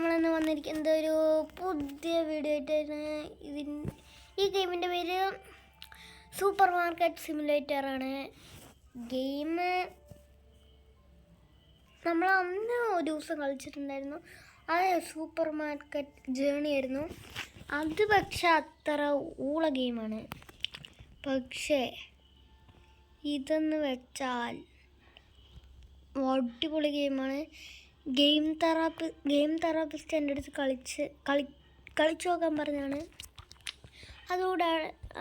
നമ്മളിന്ന് വന്നിരിക്കുന്നത് ഒരു പുതിയ വീഡിയോ ആയിട്ടാണ്. ഈ ഗെയിമിൻ്റെ പേര് സൂപ്പർ മാർക്കറ്റ് സിമുലേറ്ററാണ്. ഗെയിം നമ്മൾ അന്ന് ഒരു ദിവസം കളിച്ചിട്ടുണ്ടായിരുന്നു. അത് സൂപ്പർ മാർക്കറ്റ് ജേണി ആയിരുന്നു. അത് പക്ഷെ അത്ര ഊള ഗെയിമാണ്. പക്ഷേ ഇതെന്ന് വെച്ചാൽ അടിപൊളി ഗെയിമാണ്. ഗെയിം തെറാപ്പിസ്റ്റ് എൻ്റെ അടുത്ത് കളിച്ചു നോക്കാൻ പറഞ്ഞാണ്.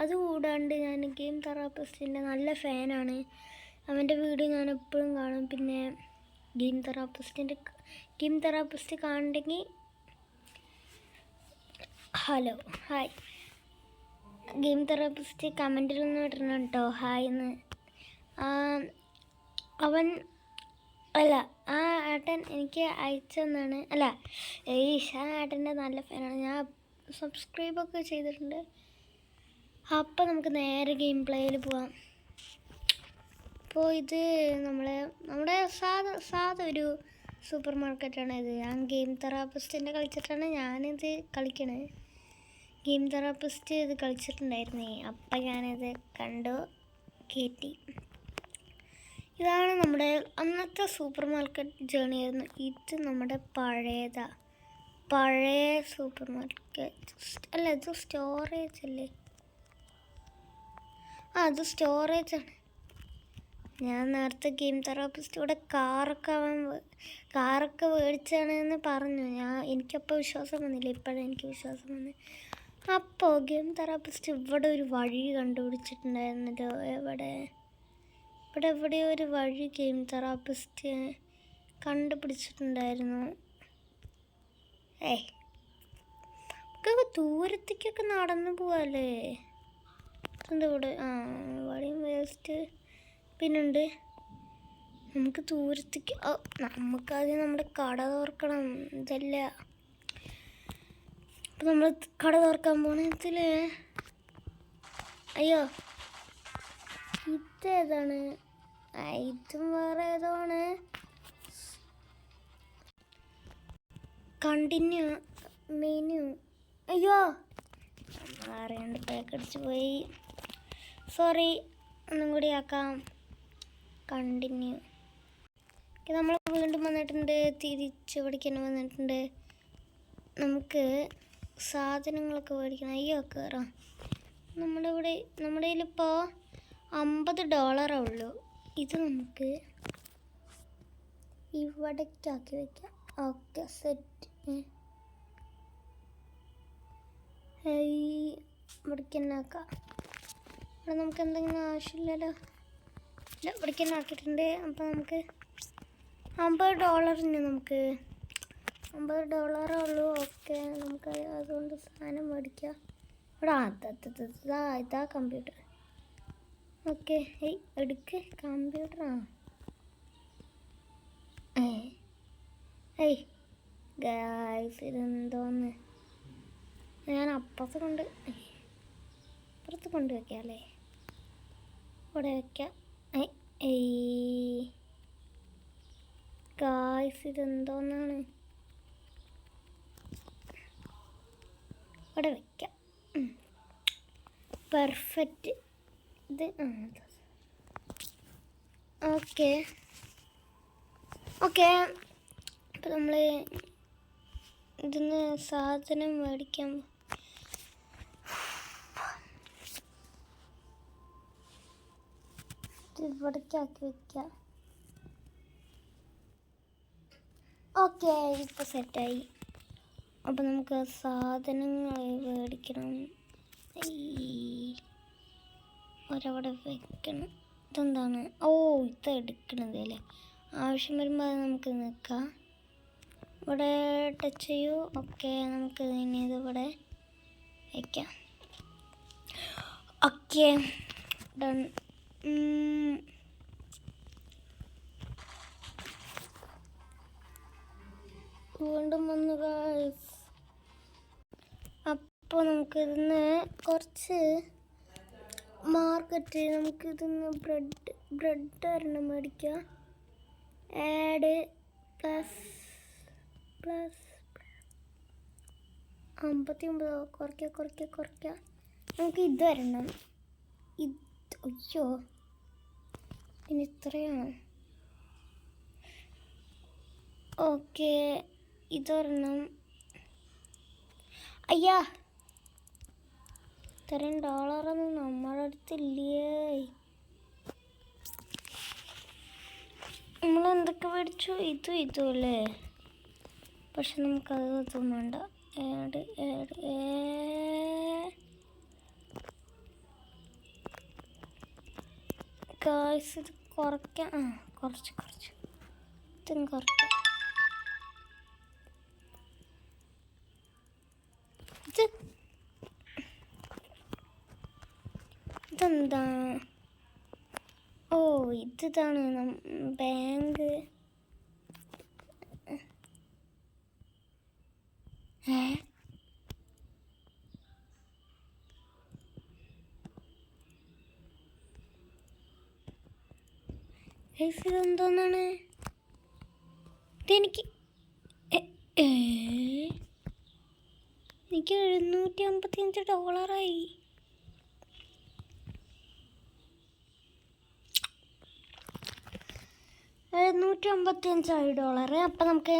അതുകൂടാണ്ട് ഞാൻ ഗെയിം തെറാപ്പിസ്റ്റിൻ്റെ നല്ല ഫാനാണ്. അവൻ്റെ വീഡിയോ ഞാൻ എപ്പോഴും കാണും. പിന്നെ ഗെയിം തെറാപ്പിസ്റ്റ് കാണണമെങ്കിൽ ഹലോ ഹായ് ഗെയിം തെറാപ്പിസ്റ്റ് കമൻറ്റിലൊന്നും ഇടണം കേട്ടോ, ഹായ് എന്ന്. ആ ഏട്ടൻ എനിക്ക് അയച്ചെന്നാണ്. ആ ഏട്ടൻ്റെ നല്ല ഫാനാണ്. ഞാൻ സബ്സ്ക്രൈബൊക്കെ ചെയ്തിട്ടുണ്ട്. അപ്പം നമുക്ക് നേരെ ഗെയിം പ്ലേയിൽ പോവാം. അപ്പോൾ ഇത് നമ്മുടെ സാധാ ഒരു സൂപ്പർ മാർക്കറ്റാണ് ഇത്. ഞാൻ ഗെയിം തെറാപ്പിസ്റ്റിൻ്റെ കളിച്ചിട്ടാണ് ഞാനിത് കളിക്കണത്. ഗെയിം തെറാപ്പിസ്റ്റ് ഇത് കളിച്ചിട്ടുണ്ടായിരുന്നേ, അപ്പം ഞാനിത് കണ്ടു കയറ്റി. ഇതാണ് നമ്മുടെ അന്നത്തെ സൂപ്പർ മാർക്കറ്റ് ജേണി ആയിരുന്നു. ഇത് നമ്മുടെ പഴയ സൂപ്പർ മാർക്കറ്റ് അല്ല, ഇത് സ്റ്റോറേജ് അല്ലേ? അത് സ്റ്റോറേജാണ്. ഞാൻ നേരത്തെ ഗെയിം തെറാപ്പിസ്റ്റോടെ കാറൊക്കെ മേടിച്ചാണെന്ന് പറഞ്ഞു. എനിക്കപ്പോൾ വിശ്വാസം വന്നില്ല, ഇപ്പോഴാണ് എനിക്ക് വിശ്വാസം വന്നത്. അപ്പോൾ ഗെയിം തെറാപ്പിസ്റ്റ് ഇവിടെ ഒരു വഴി കണ്ടുപിടിച്ചിട്ടുണ്ടായിരുന്നല്ലോ. ഇവിടെ ഒരു വഴി ഗെയിം തെറാപ്പിസ്റ്റ് കണ്ടുപിടിച്ചിട്ടുണ്ടായിരുന്നു. നമുക്കൊക്കെ ദൂരത്തേക്കൊക്കെ നടന്നു പോവാല്ലേ? എന്താ ഇവിടെ വഴിയും വേസ്റ്റ് പിന്നുണ്ട്. നമുക്ക് ദൂരത്തേക്ക് നമുക്കാദ്യം നമ്മുടെ കട തുറക്കണം. ഇതല്ല, അപ്പം നമ്മൾ കട തുറക്കാൻ പോണതിൽ അയ്യോ ഇതേതാണ്? ഇതും വേറെ ഏതോ ആണ്. Continue menu. അയ്യോ അറിയാണ്ട് പേക്കടിച്ച് പോയി, സോറി. ഒന്നും കൂടി ആക്കാം. കണ്ടിന്യൂ. നമ്മൾ വീണ്ടും വന്നിട്ടുണ്ട്, തിരിച്ച് പഠിക്കാൻ വന്നിട്ടുണ്ട്. നമുക്ക് സാധനങ്ങളൊക്കെ മേടിക്കണം. അയ്യോ കയറാം. നമ്മുടെ കയ്യിലിപ്പോൾ $50 ഉള്ളൂ. ഇത് നമുക്ക് ഇവിടേക്കാക്കി വയ്ക്കാം. Okay, set. ഇവിടേക്ക് തന്നെ ആക്കാം. ഇവിടെ നമുക്ക് എന്തെങ്കിലും ആവശ്യമില്ലല്ലോ. ഇല്ല, ഇവിടേക്ക് തന്നെ ആക്കിയിട്ടുണ്ട്. അപ്പോൾ നമുക്ക് $50 നമുക്ക് $50 ഉള്ളൂ. ഓക്കെ, നമുക്ക് അതുകൊണ്ട് സാധനം മേടിക്കാം. ഇവിടെ ഇതാ കമ്പ്യൂട്ടർ. ഓക്കെ, എടുക്ക് കമ്പ്യൂട്ടറാ. ഗായ്സ്, ഇതെന്തോന്ന്? ഞാൻ അപ്പുറത്ത് കൊണ്ട് വയ്ക്കാം അല്ലേ? ഇവിടെ വയ്ക്കാം. ഗായ്സ്, ഇതെന്തോന്നാണ്? ഇവിടെ വയ്ക്കാം. പെർഫെക്റ്റ്. ഇത് ഓക്കെ. അപ്പം നമ്മൾ ഇതിന്ന് സാധനം മേടിക്കാം. ഇവിടേക്കാക്കി വയ്ക്കാം. ഓക്കെ, ഇപ്പോൾ സെറ്റായി. അപ്പം നമുക്ക് സാധനങ്ങൾ മേടിക്കണം. ഒരവിടെ വെക്കണം. ഇതെന്താണ്? ഇതെടുക്കണത് അല്ലേ? ആവശ്യം വരുമ്പോൾ അത് നമുക്ക് നിൽക്കാം. ഇവിടെ ടച്ച് ചെയ്യൂ. ഓക്കെ, നമുക്ക് ഇനി ഇതിവിടെ വയ്ക്കാം. Okay, done. വീണ്ടും വന്നു ഗായ്സ്. അപ്പോൾ നമുക്കിതിന്ന് കുറച്ച് മാർക്കറ്റ് നമുക്കിതിന്ന് ബ്രെഡ് ഒരെണ്ണം മേടിക്കാം. ആഡ് പ്ലസ് 59 കുറയ്ക്കുക. നമുക്ക് ഇത് വരണം. അയ്യോ ഇനി ഇത്രയാണ്. ഓക്കെ ഇതൊരെണ്ണം. അയ്യാ ഇത്രയും ഡോളറൊന്നും നമ്മുടെ അടുത്തില്ലേ. നമ്മളെന്തൊക്കെ മേടിച്ചു? ഇതും അല്ലേ. പക്ഷെ നമുക്കതൊന്നും വേണ്ട. ഗായ്സ് ഇത് കുറയ്ക്കാം. കുറച്ച് ഇതും കുറയ്ക്കാം. ഇതെന്താ? ഓ ഇതാണ് ബാങ്ക്. ഇതെന്തോന്നാണ്? എനിക്ക് 755 ഡോളറായി. $755. അപ്പം നമുക്ക്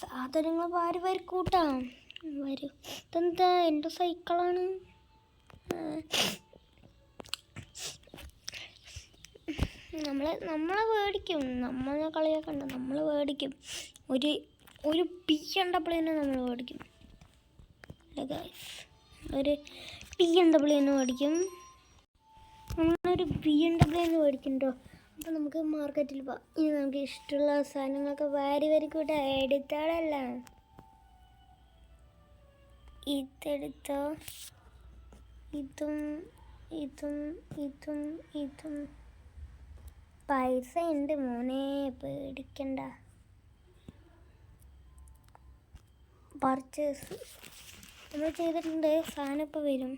സാധനങ്ങൾ വാരി കൂട്ടാം. വരും. ഇതെന്താ? എൻ്റെ സൈക്കിളാണ്. നമ്മളെ മേടിക്കും. നമ്മളെ കളിയാക്കണ്ട. നമ്മൾ മേടിക്കും. ഒരു BMW നമ്മൾ മേടിക്കും. ഒരു BMW മേടിക്കും. നമ്മളൊരു BMW മേടിക്കണ്ടോ? അപ്പോൾ നമുക്ക് മാർക്കറ്റിൽ പോവാം. ഇനി നമുക്ക് ഇഷ്ടമുള്ള സാധനങ്ങളൊക്കെ വാരി കൂട്ടാ. എടുത്താളല്ല ഇതെടുത്തോ. ഇതും പൈസ ഉണ്ട് മോനെ, പേടിക്കണ്ട. പർച്ചേസ് നമ്മൾ ചെയ്തിട്ടുണ്ട്. സാധനം ഇപ്പോൾ വരും.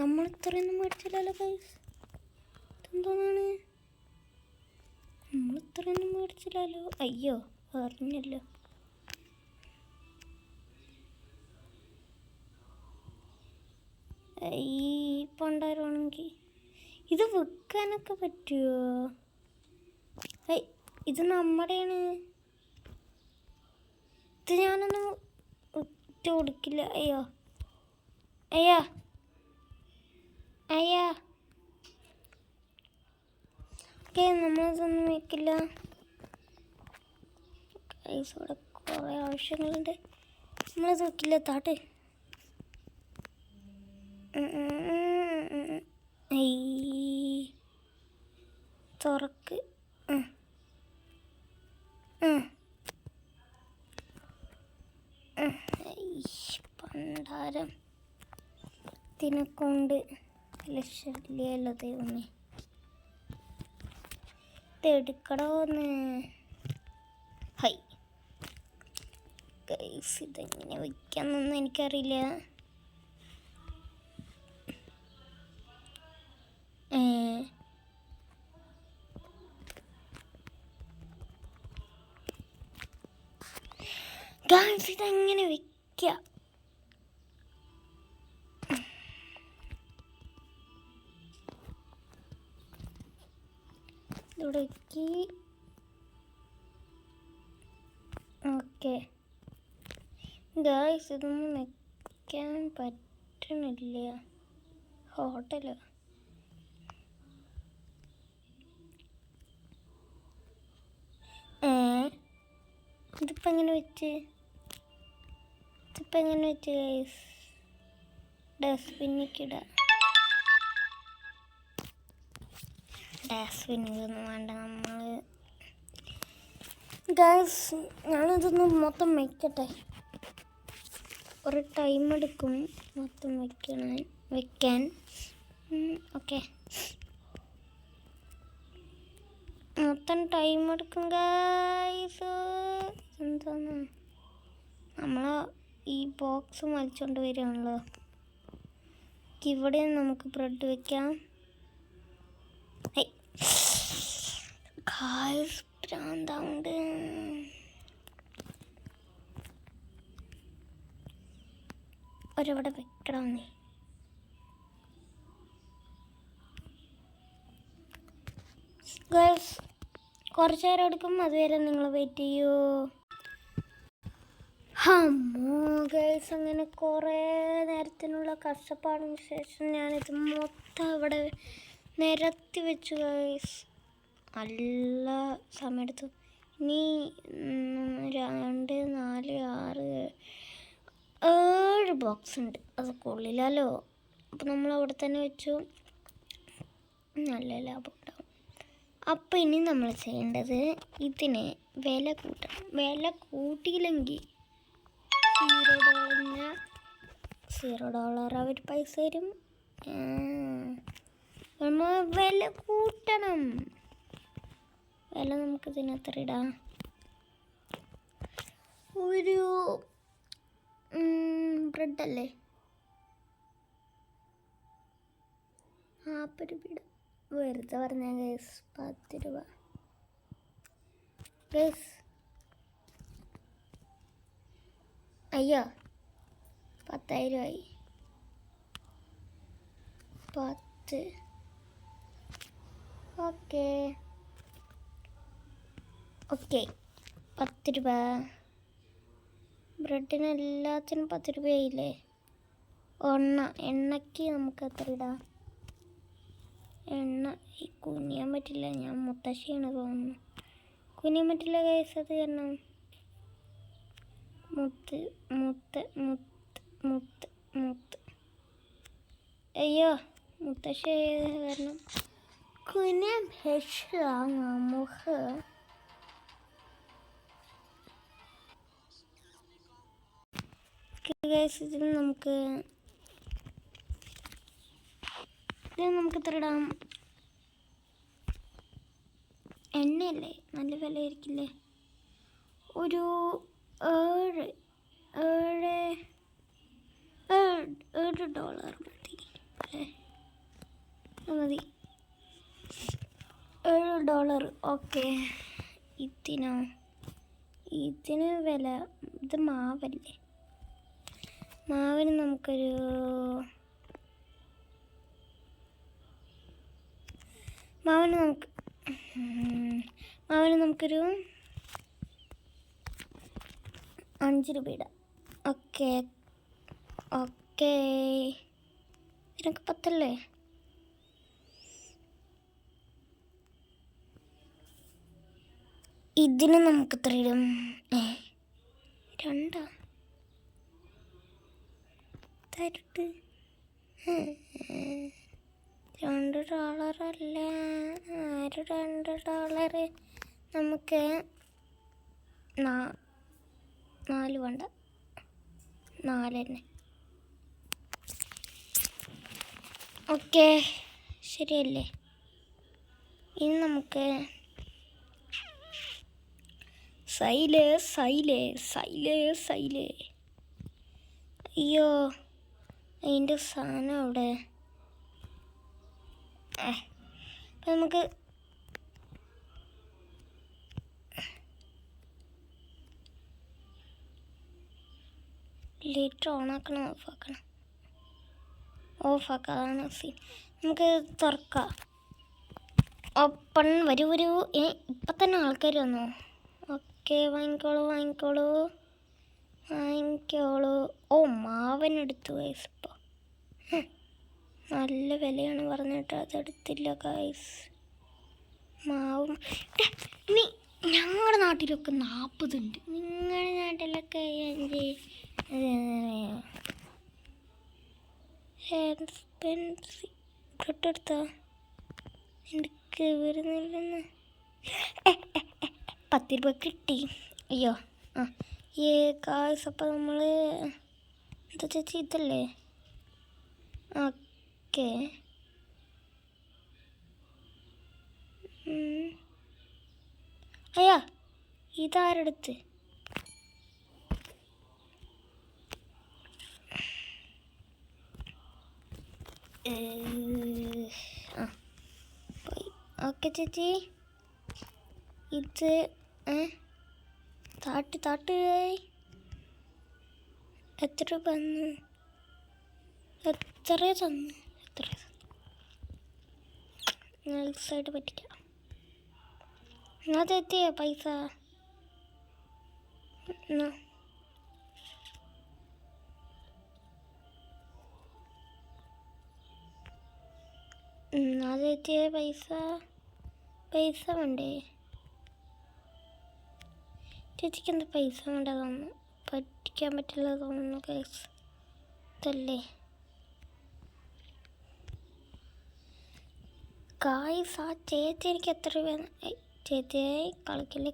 നമ്മൾ ഇത്രയൊന്നും മേടിച്ചില്ലല്ലോ ഗൈസ്. എന്തോന്നാണ്? നമ്മൾ ഇത്രയൊന്നും മേടിച്ചില്ലല്ലോ. അയ്യോ അറിഞ്ഞല്ലോ. ഈ പണ്ടായിരുന്നെങ്കിൽ ഇത് വിൽക്കാനൊക്കെ പറ്റുമോ? ഇത് നമ്മുടെയാണ്. ഇത് ഞാനൊന്നും ഇട്ട് കൊടുക്കില്ല. അയ്യാ ഓക്കെ നമ്മളിതൊന്നും വയ്ക്കില്ല. ഇവിടെ കുറേ ആവശ്യങ്ങളുണ്ട്. നമ്മളത് വയ്ക്കില്ല. താട്ടെ തുറക്ക്. പണ്ടാരം ഇതിനെക്കൊണ്ട് ശല്യമല്ലോ ദൈവമേ. ഇതെടുക്കണോന്ന്. ഗൈസ് ഇതെങ്ങനെ വയ്ക്കാന്നൊന്നും എനിക്കറിയില്ല. ഗൈസ് ഇതെങ്ങനെ വയ്ക്കാം? ഇവിടേക്ക് ഓക്കെ. ഗൈസ് ഇതൊന്നും വയ്ക്കാൻ പറ്റണില്ല. ഹോട്ടലോ? ഇതിപ്പോൾ എങ്ങനെ വെച്ച് ഗൈസ്? ഡസ്റ്റ്ബിന്നിക്കിടാം. ഡസ്റ്റ്ബിന്നിലൊന്നും വേണ്ട. നമ്മൾ ഗൈസ് ഞാനിതൊന്ന് മൊത്തം വയ്ക്കട്ടെ. ഒരു ടൈം എടുക്കും മൊത്തം വയ്ക്കാൻ. ഓക്കെ മൊത്തം ടൈം എടുക്കും ഗൈസ്. എന്താന്ന് നമ്മൾ ഈ ബോക്സ് വലിച്ചുകൊണ്ട് വരികയാണല്ലോ. ഇവിടെ നമുക്ക് ബ്രെഡ് വയ്ക്കാം. ഗായ്സ് പ്രാന്താവുണ്ട്. ഒരവിടെ വെക്കണം നീ. ഗേൾസ് കുറച്ച് നേരം എടുക്കും, അതുവരെ നിങ്ങൾ വെയിറ്റ് ചെയ്യൂ. ഗേൾസ് അങ്ങനെ കുറേ നേരത്തിനുള്ള കഷ്ടപ്പാടിന് ശേഷം ഞാനിത് മൊത്തം ഇവിടെ നിരത്തി വെച്ചു ഗേൾസ്. നല്ല സമയമെടുത്തു. ഇനി 2, 4, 6, 7 ബോക്സ് ഉണ്ട്. അത് കൊള്ളില്ലല്ലോ. അപ്പോൾ നമ്മൾ അവിടെ തന്നെ വെച്ചു. നല്ല ലാഭം ഉണ്ടാവും. അപ്പോൾ ഇനി നമ്മൾ ചെയ്യേണ്ടത് ഇതിന് വില കൂട്ടണം. വില കൂട്ടിയില്ലെങ്കിൽ $0 അവർ പൈസ തരും. നമ്മൾ വില കൂട്ടണം. വില നമുക്ക് ഇതിനത്ര ഇടാം. ഒരു ബ്രെഡല്ലേ 40 രൂപ ഇടാം. വെറുതെ പറഞ്ഞ ഗൈസ് 10 രൂപ. ഗൈസ് അയ്യോ 10,000 ആയി. 10. ഓക്കെ 10 രൂപ. ബ്രെഡിന് എല്ലാത്തിനും 10 രൂപയായില്ലേ. എണ്ണയ്ക്ക് നമുക്ക് എത്ര ഇടാം? എണ്ണ കുനിയാൻ പറ്റില്ല. ഞാൻ മുത്തശ്ശിയാണ് തോന്നുന്നു. കുനിയാൻ പറ്റില്ല ഗൈസ്. അത് കാരണം മുത്ത് അയ്യോ മുത്തശ്ശി കാരണം കുനിയാൻ പറ്റില്ല നമുക്ക്. ഗൈസ് ഇതിൽ നമുക്ക് എത്ര ഇടാം? എണ്ണയല്ലേ, നല്ല വില ആയിരിക്കില്ലേ. ഒരു $7 മതി അല്ലേ? മതി $7. ഓക്കെ. ഇതിന് വില, ഇത് മാവല്ലേ. മാവിന് നമുക്കൊരു $5 ഇടാം. ഓക്കെ ഇതിനൊക്കെ 10 അല്ലേ? ഇതിന് നമുക്ക് എത്ര ഇടും? 2 തരട്ട്. $2 അല്ല, $2. നമുക്ക് 4 വേണ്ട, 4 തന്നെ. ഓക്കെ ശരിയല്ലേ? ഇനി നമുക്ക് സൈലേ. അയ്യോ അതിൻ്റെ സാധനം അവിടെ. അപ്പം നമുക്ക് ലൈറ്റർ ഓണാക്കണം, ഓഫാക്കാം. അതാണ് സീൻ. നമുക്ക് തുറക്കാം. ഓപ്പൺ. വരൂ. ഇപ്പം തന്നെ ആൾക്കാർ വന്നോ? ഓക്കെ വാങ്ങിക്കോളൂ. ഓ മാവനെടുത്തു ഗൈസ്. ഇപ്പോൾ നല്ല വിലയാണ് പറഞ്ഞിട്ട് അതെടുത്തില്ല ഗൈസ്. മാവും ഇനി ഞങ്ങളുടെ നാട്ടിലൊക്കെ 40 ഉണ്ട്. നിങ്ങളുടെ നാട്ടിലൊക്കെ 5 ബ്രെഡെടുത്താ എനിക്ക് വരുന്നില്ലെന്ന്. 10 രൂപ കിട്ടി. അയ്യോ ഗായ്സ്. അപ്പോൾ നമ്മൾ എന്താ ചേച്ചി ഇതല്ലേ? ഓക്കെ അയ്യാ ഇതാരെടുത്ത്? പോയി. ഓക്കെ ചേച്ചി ഇത് താട്ട് താട്ട് എത്ര രൂപ തന്നു? എത്ര തന്നു? നൈസായിട്ട് പറ്റിക്കാം. അതെത്തിയ പൈസ അതെത്തിയ പൈസ വേണ്ടേ? ചേച്ചിക്ക് എന്താ പൈസ വേണ്ട തോന്നുന്നു. പറ്റിക്കാൻ പറ്റില്ല തോന്നുന്നു കേസ് ഇതല്ലേ. ഗായ്സ് ആ ചേച്ചി എനിക്ക് എത്ര രൂപ? ചേച്ചിയായി കളിക്കല്ലേ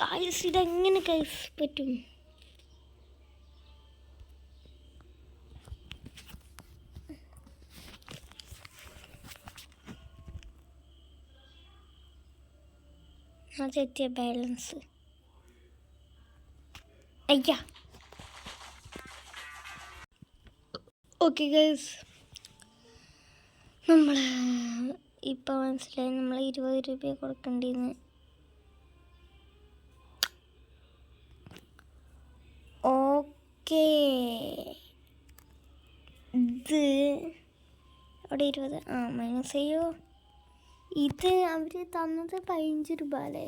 ഗായ്സ് ഇതെങ്ങനെ ഗായ്സ് പറ്റും? അതെത്തിയ ബാലൻസ് അയ്യാ. ഓക്കെ ഗൈസ്, നമ്മൾ ഇപ്പോൾ മനസ്സിലായി നമ്മൾ 20 രൂപ കൊടുക്കേണ്ടിന്ന്. ഓക്കെ, ഇത് അവിടെ 20 മൈനസ് ചെയ്യോ. ഇത് അവർ തന്നത് 15 രൂപ അല്ലേ?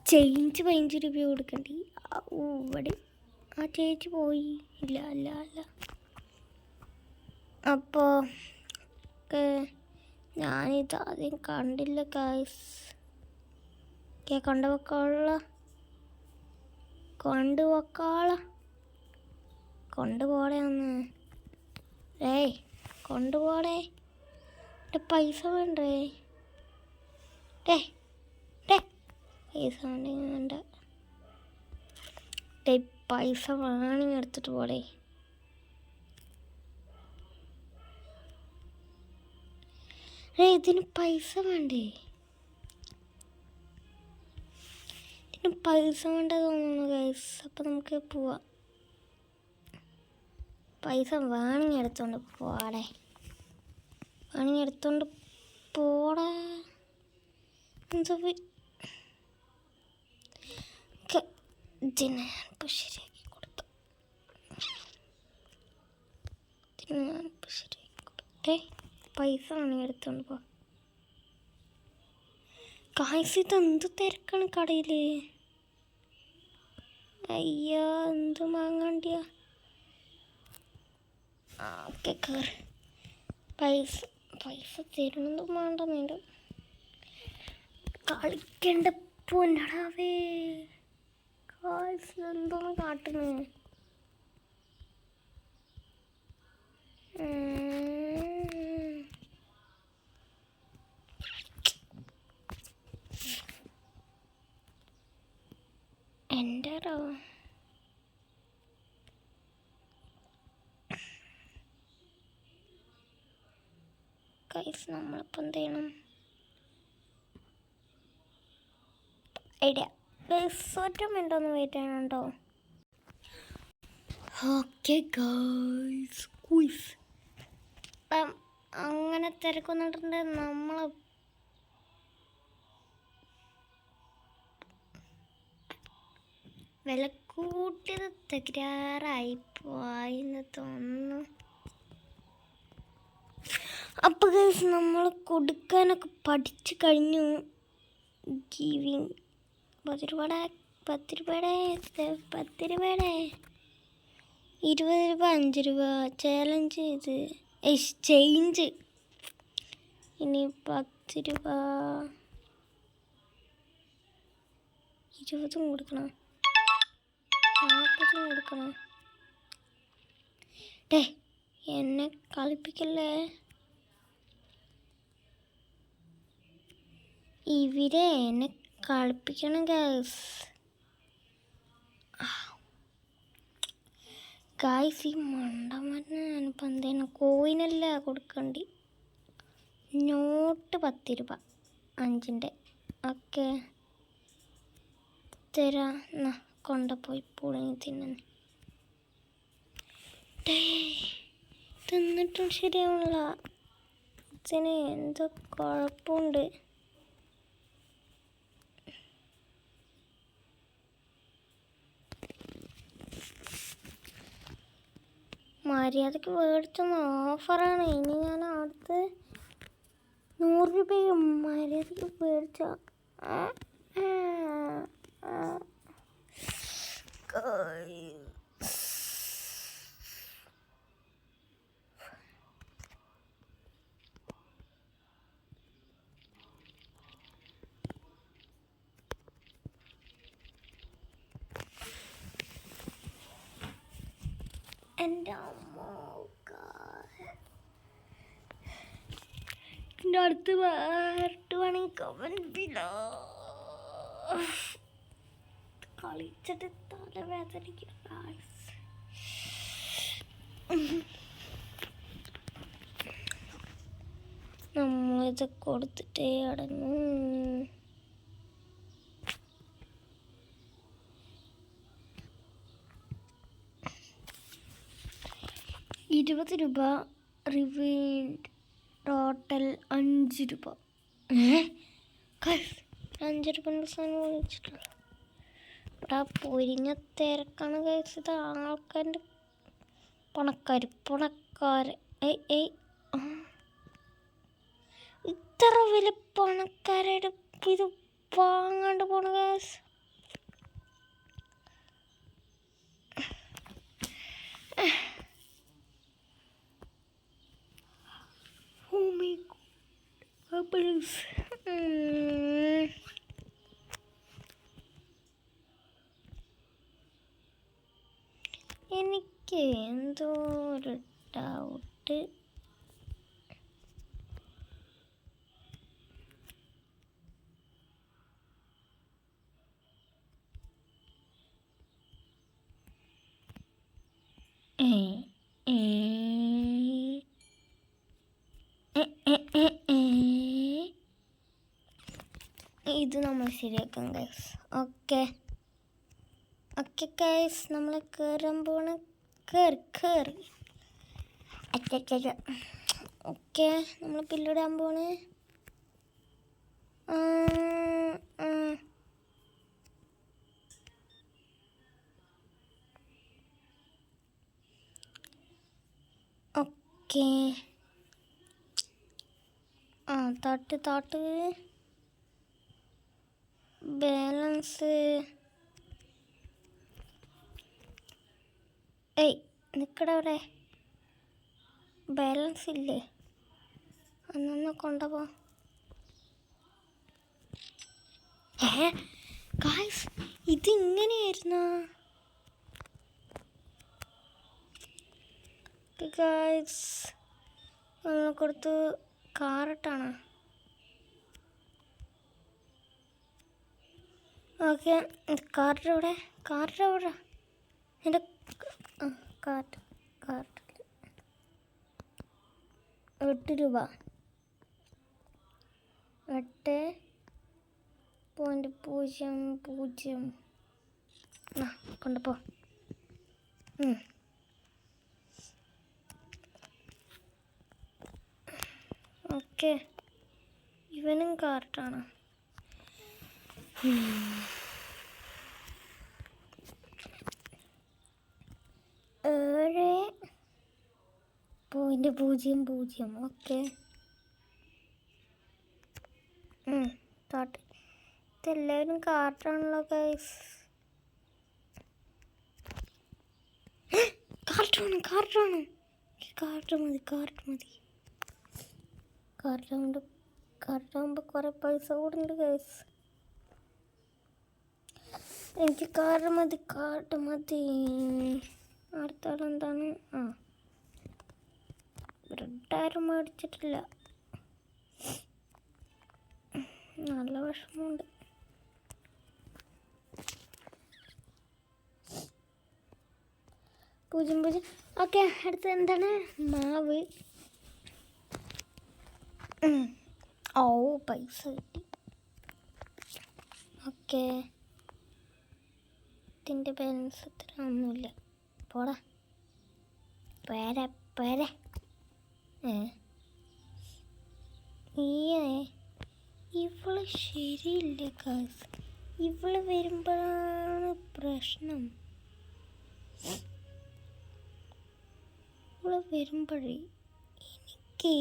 ചേഞ്ച് 15 രൂപ കൊടുക്കണ്ടി. ഇവിടെ ആ ചേച്ചി പോയി. ഇല്ല അപ്പോൾ ഞാനിത് ആദ്യം കണ്ടില്ല ഗൈസ്. കൊണ്ടുപോടെ ഒന്ന്. കൊണ്ടുപോടെ. പൈസ വേണ്ടേ? പൈസ വേണ്ട. പൈസ വേണമെങ്കിൽ എടുത്തിട്ട് പോടെ. ഇതിന് പൈസ വേണ്ടേ? ഇതിന് പൈസ വേണ്ട തോന്നുന്നു ഗൈസ്. അപ്പം നമുക്ക് പോവാം. പൈസ വേണമെങ്കിൽ എടുത്തോണ്ട് പോടെ. എന്താ ഇതിനെ ഞാനിപ്പോൾ ശരിയാക്കി കൊടുത്തു. പൈസ വേണമെങ്കിൽ എടുത്തോണ്ട് പോ. ഗായ്സ് ഇതെന്ത് തിരക്കാണ് കടയിൽ. അയ്യോ, എന്ത് വാങ്ങണ്ടിയാ. ഓക്കെ കയറി. പൈസ തരുന്നതും വേണ്ടെന്നുണ്ട്. കളിക്കണ്ട പൊന്നടാവേ. ഗായ്സ് എന്തോന്ന് കാട്ടുന്നത്? എൻ്റെ ഗൈസ് നമ്മളിപ്പോൾ എന്ത് ചെയ്യണം? ഐഡിയ ഗൈസ്, ഒറ്റ മിനിറ്റ് ഒന്ന് വെയിറ്റ് ചെയ്യണം കേട്ടോ. ഓക്കെ ഗൈസ്, അങ്ങനെ തിരക്കൊന്നിട്ടുണ്ട്. നമ്മൾ വില കൂട്ടിയത് തകരാറായി പോയെന്ന് തോന്നുന്നു. അപ്പോൾ ഗൈസ് നമ്മൾ കൊടുക്കാനൊക്കെ പഠിച്ചു കഴിഞ്ഞു. ഗീവിങ് 10 രൂപയുടെ 20 രൂപ 5 രൂപ ചാലഞ്ച് ചെയ്ത് ചേഞ്ച്. ഇനി 10 രൂപ 20 കൊടുക്കണം, 40 കൊടുക്കണം. എന്നെ കളിപ്പിക്കല്ലേ. ഇവരെ എന്നെ കളിപ്പിക്കണം ഗൈസ്. ഈ മണ്ടന്മാരനെ ഞാനിപ്പോൾ എന്തെങ്കിലും കോയിനല്ല കൊടുക്കണ്ടി. നോട്ട് 10 രൂപ 5ൻ്റെ ഓക്കെ തരാ. കൊണ്ടുപോയി പുളിങ്ങി തിന്നിട്ടും ശരിയാവുന്നില്ല. ഇതിന് എന്തോ കുഴപ്പമുണ്ട്. മര്യാദക്ക് മേടിച്ചൊന്ന് ഓഫറാണ്. ഇനി ഞാൻ അടുത്ത് 100 രൂപയ്ക്ക് മര്യാദക്ക് മേടിച്ച എൻ്റെ അമ്മ എൻ്റെ അടുത്ത് വേണമെങ്കിൽ കമൻറ്റില്ല. കളിച്ചിട്ട് തലവേദനിക്കും. നമ്മളിത് കൊടുത്തിട്ടേ അടങ്ങും. 20 രൂപ റിവീൽഡ്. ടോട്ടൽ 5 രൂപ. 5 രൂപ സാധനം മേടിച്ചിട്ടുള്ളൂ. ഇവിടെ പൊരിഞ്ഞ തിരക്കാണ് കഴിച്ചത്. ആൾക്കാരുടെ പണക്കാർ ഇത്ര വലിയ പണക്കാരായിട്ട് ഇത് വാങ്ങാണ്ട് പോണ കേസ്. എനിക്ക് എന്തോ ഒരു ഡൗട്ട്. ഇത് നമ്മൾ ശരിയാക്കാം ഗൈസ്. ഓക്കെ ഗൈസ്, നമ്മൾ കയറാൻ പോണ കയറി. ഓക്കെ, നമ്മൾ പില്ലിടാൻ പോണേ. Okay, താട്ട് balance. നിക്കട അവിടെ ബാലൻസ് ഇല്ലേ? അന്നൊന്ന് കൊണ്ടുപോ. ഗായ്സ്, ഇതിങ്ങനെയായിരുന്നോ? ഗായ്സ്, നമ്മൾ കൊടുത്ത് കാറിട്ടാണ്. ഓക്കെ, കാറിൻ്റെ അവിടെ എൻ്റെ കാർട്ടിൽ 8 രൂപ. 8.00 കൊണ്ടുപോ. ഓക്കെ, ഇവനും കാർട്ടാണ്. 7.00. ഓക്കെ, ഇതെല്ലാവരും കാർട്ടാണല്ലോ ഗൈസ്. കാർട്ടാണ്. കാർട്ട് മതി. കാർട്ടാകുമ്പോൾ കുറേ പൈസ കൂടുന്നുണ്ട് ഗൈസ്. എനിക്ക് കാർട്ട് മതി. അടുത്ത ആളെന്താണ്? ബ്രെഡാരും മേടിച്ചിട്ടില്ല. നല്ല വിഷമമുണ്ട്. 0. ഓക്കെ, അടുത്ത എന്താണ്? മാവ്. പൈസ കിട്ടി. ഓക്കെ, ഇതിൻ്റെ ബാലൻസ് എത്ര ഒന്നുമില്ല. പോടാ പേരെ. ഇവള് ശരിയില്ല ഗൈസ്. ഇവള് വരുമ്പോഴാണ് പ്രശ്നം. ഇവള് വരുമ്പോഴേ എനിക്ക്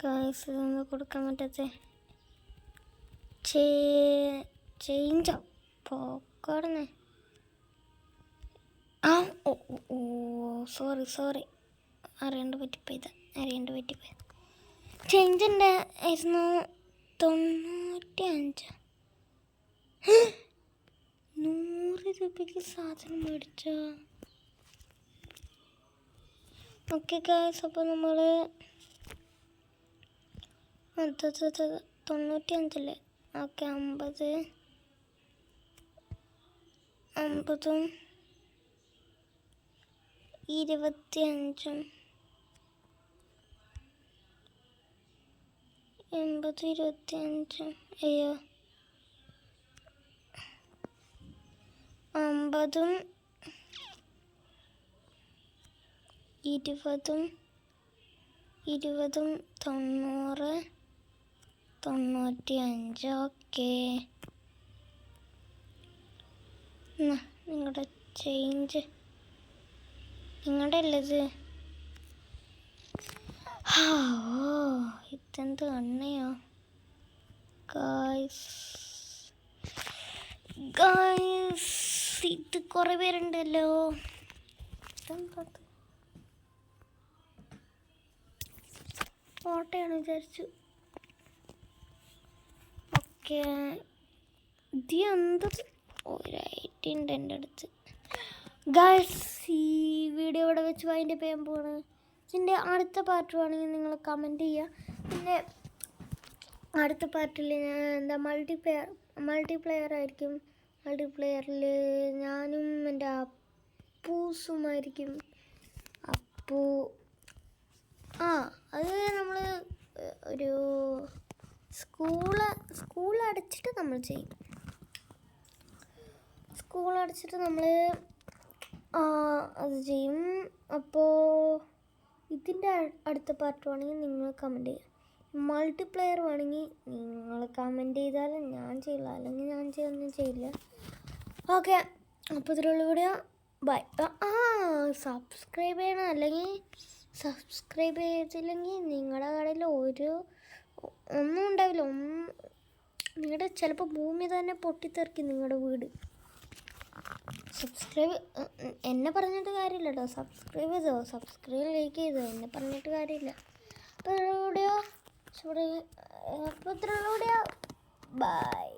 ഗൈസ് ഇതൊന്നും കൊടുക്കാൻ പറ്റാത്ത ചേഞ്ചോ പോക്കാടുന്നേ. ആ ഓ സോറി അറിയാണ്ട് പറ്റിപ്പോയത്. ചേഞ്ച് ഉണ്ടായിരുന്നു 95. 100 രൂപയ്ക്ക് സാധനം മേടിച്ച. ഓക്കെ ഗൈസ്, അപ്പോൾ നമ്മൾ 95 ഓക്കെ 50 25 80 25. അയ്യോ 50 20 90 95. ഓക്കെ നിങ്ങളുടെ ചേഞ്ച് നിങ്ങളുടെ അല്ലത്. ഇതെന്ത് എണ്ണയോ ഗായ്സ്. ഇത് കുറേ പേരുണ്ടല്ലോ. ഓട്ടയാണ് വിചാരിച്ചു. ഓക്കെ ഇത് എന്തത് 180 ഉണ്ട് എൻ്റെ അടുത്ത്. ഗൈസ് ഈ വീഡിയോ ഇവിടെ വെച്ച് അതിൻ്റെ പേൻ പോവാണ്. ഇതിൻ്റെ അടുത്ത പാർട്ട് വേണമെങ്കിൽ നിങ്ങൾ കമൻറ്റ് ചെയ്യുക. പിന്നെ അടുത്ത പാർട്ടിൽ ഞാൻ എന്താ മൾട്ടിപ്ലെയർ ആയിരിക്കും. മൾട്ടിപ്ലെയറിൽ ഞാനും എൻ്റെ അപ്പൂസുമായിരിക്കും. അത് നമ്മൾ ഒരു സ്കൂൾ അടച്ചിട്ട് നമ്മൾ ചെയ്യും. സ്കൂൾ അടച്ചിട്ട് നമ്മൾ അത് ചെയ്യും. അപ്പോൾ ഇതിൻ്റെ അടുത്ത പാർട്ട് വേണമെങ്കിൽ നിങ്ങൾ കമൻറ്റ് ചെയ്യുക. മൾട്ടിപ്ലെയർ വേണമെങ്കിൽ നിങ്ങൾ കമൻറ്റ് ചെയ്താലും ഞാൻ ചെയ്യില്ല, അല്ലെങ്കിൽ ഞാൻ ഒന്നും ചെയ്യില്ല. ഓക്കെ അപ്പോൾ ഇതിലുള്ള വീഡിയോ ബൈ. സബ്സ്ക്രൈബ് ചെയ്യണം. അല്ലെങ്കിൽ സബ്സ്ക്രൈബ് ചെയ്തില്ലെങ്കിൽ നിങ്ങളുടെ കടയിൽ ഒന്നും ഉണ്ടാവില്ല. നിങ്ങളുടെ ചിലപ്പോൾ ഭൂമി തന്നെ പൊട്ടിത്തെറിക്കും നിങ്ങളുടെ വീട്. സബ്സ്ക്രൈബ് എന്നെ പറഞ്ഞിട്ട് കാര്യമില്ല കേട്ടോ. സബ്സ്ക്രൈബ് ലൈക്ക് ചെയ്തോ, എന്നെ പറഞ്ഞിട്ട് കാര്യമില്ല. അപ്പോൾ ഇത്രയുള്ള വീഡിയോ ബൈ.